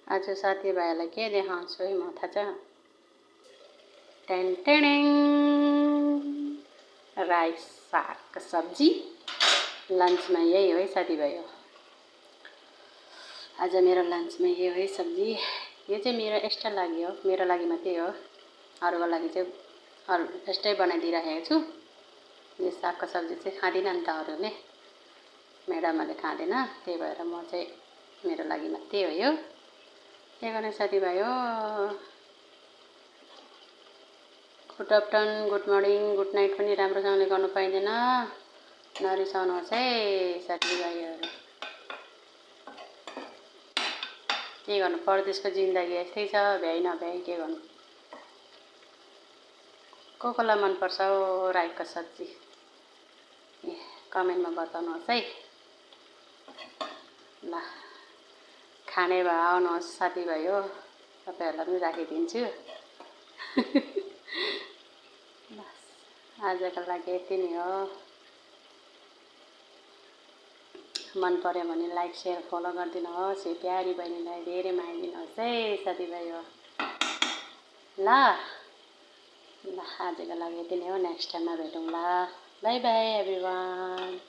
आज साथीभाइहरूलाई के देखाउँछु है म थाहा छ टेन राई सागको सब्जी लन्चमा यही हो है साथीभाइ हो। आज मेरो लन्चमा यही हो है सब्जी। यो चाहिँ मेरो एक्स्ट्रा लागि हो, मेरो लागि मात्रै हो, अरूको लागि चाहिँ अरू एक्स्ट्रै बनाइदिइराखेको छु। यो सागको सब्जी चाहिँ खाँदिनँ नि त अरूले, म्याडमहरूले खाँदैन, त्यही भएर म चाहिँ मेरो लागि मात्रै हो यो। के गर्ने साथीभाइ हो, good afternoon, good morning, good night पनि राम्रोसँगले गर्नु पाइँदैन, नरिसाउनुहोस् है साथीभाइहरू। के गर्नु, परदेशको जिन्दगी यस्तै छ, भ्याइ नभ्याइ के गर्नु। कोलाई मनपर्छ हो राईको सब्जी कमेन्टमा बताउनुहोस् है। ल खाने भए आउनुहोस् साथीभाइ हो, तपाईँहरूलाई पनि राखिदिन्छु। आजको लागि यति नै हो। मन पर्यो भने लाइक सेयर फलो गरिदिनुहोस्। यो प्यारी बहिनीलाई धेरै माया दिनुहोस् है साथीभाइ हो। ल आजको लागि यति नै हो। नेक्स्ट टाइममा भेटौँला। By by everyone.